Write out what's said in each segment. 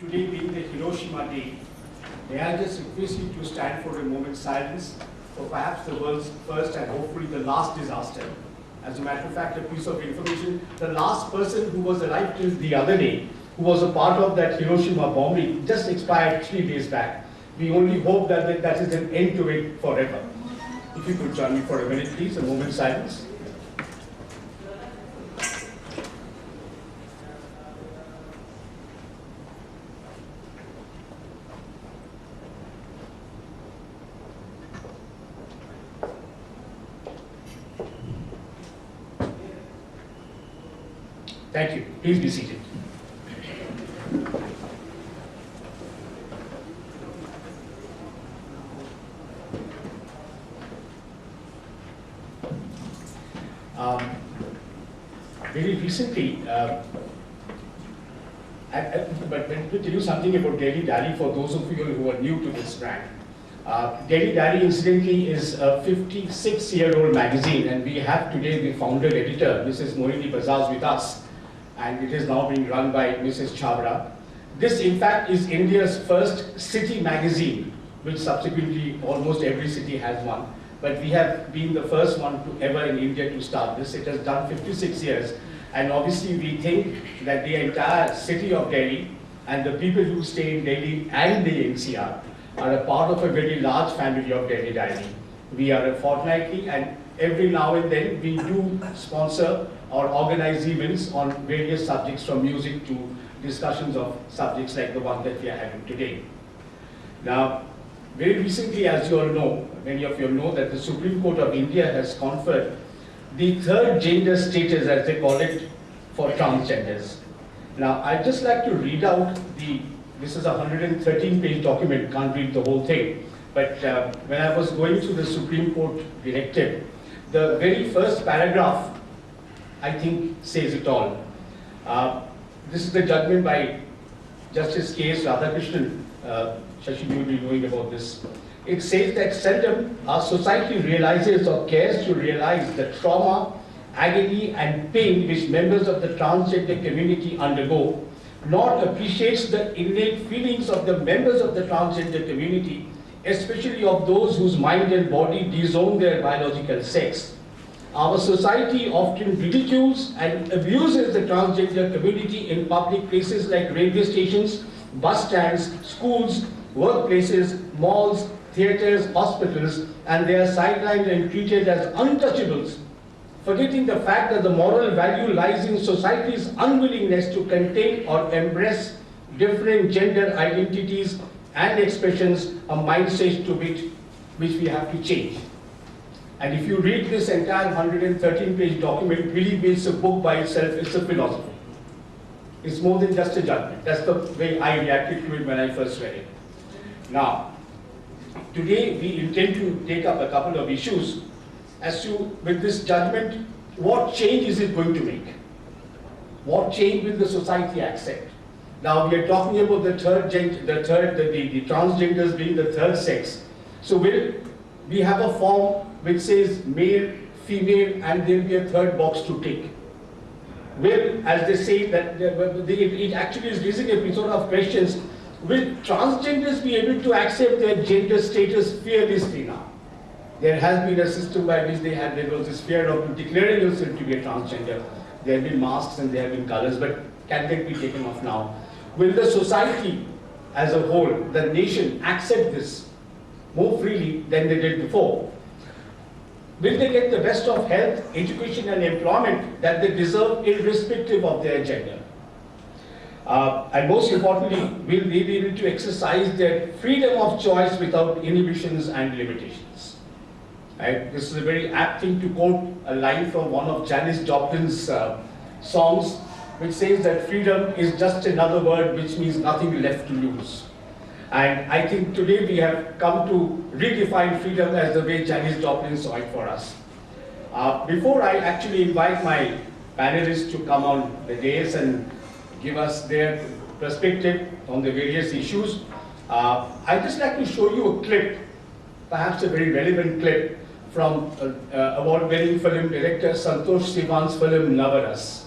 Today being the Hiroshima Day, may I just request you to stand for a moment's silence for perhaps the world's first and hopefully the last disaster. As a matter of fact, a piece of information, the last person who was alive till the other day, who was a part of that Hiroshima bombing, just expired 3 days back. We only hope that that is an end to it forever. If you could join me for a minute, please, a moment's silence. Thank you. Please be seated. Very recently, but let me tell you something about Daily Diary for those of you who are new to this brand. Daily Diary, incidentally, is a 56-year-old magazine, and we have today the founder editor, Mrs. Morini Bajaj, with us, and it is now being run by Mrs. Chabra. This, in fact, is India's first city magazine, which subsequently almost every city has one. But we have been the first one to ever in India to start this. It has done 56 years. And obviously we think that the entire city of Delhi and the people who stay in Delhi and the NCR are a part of a very large family of Daily Diary. We are a fortnightly, and every now and then we do sponsor or organize events on various subjects, from music to discussions of subjects like the one that we are having today. Now, very recently, as you all know, many of you know that the Supreme Court of India has conferred the third gender status, as they call it, for transgenders. Now, I'd just like to read out this is a 113-page document, can't read the whole thing, but when I was going through the Supreme Court directive, the very first paragraph, I think, says it all. This is the judgment by Justice K.S. Radhakrishnan. Shashi, you will be knowing about this. It says that seldom our society realizes or cares to realize the trauma, agony, and pain which members of the transgender community undergo, nor appreciates the innate feelings of the members of the transgender community, especially of those whose mind and body disown their biological sex. Our society often ridicules and abuses the transgender community in public places like railway stations, bus stands, schools, workplaces, malls, theaters, hospitals, and they are sidelined and treated as untouchables, forgetting the fact that the moral value lies in society's unwillingness to contain or embrace different gender identities and expressions, a mindset to which we have to change. And if you read this entire 113-page document, really it's a book by itself, it's a philosophy. It's more than just a judgment. That's the way I reacted to it when I first read it. Now, today we intend to take up a couple of issues as to, with this judgment, what change is it going to make? What change will the society accept? Now we are talking about the transgenders being the third sex. So will we have a form which says male, female, and there will be a third box to tick? Will, as they say, that it actually is raising a sort of questions. Will transgenders be able to accept their gender status fearlessly now? There has been a system by which there was this fear of declaring yourself to be a transgender. There have been masks and there have been colors, but can they be taken off now? Will the society as a whole, the nation, accept this more freely than they did before? Will they get the best of health, education, and employment that they deserve irrespective of their gender? And most importantly, will they be able to exercise their freedom of choice without inhibitions and limitations? Right? This is a very apt thing to quote a line from one of Janis Joplin's songs, which says that freedom is just another word which means nothing left to lose. And I think today we have come to redefine freedom as the way Janis Joplin saw it for us. Before I actually invite my panelists to come on the dais and give us their perspective on the various issues, I'd just like to show you a clip, perhaps a very relevant clip, from award-winning film director Santosh Sivan's film Navaras.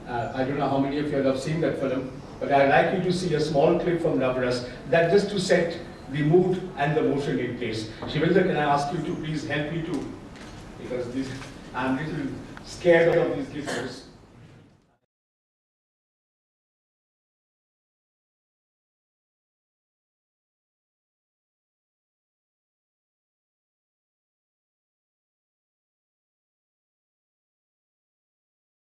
I don't know how many of you have seen that film. but I'd like you to see a small clip from Navras, that just to set the mood and the motion in place. Shivendra, can I ask you to please help me to, because I'm a little scared of these gifts.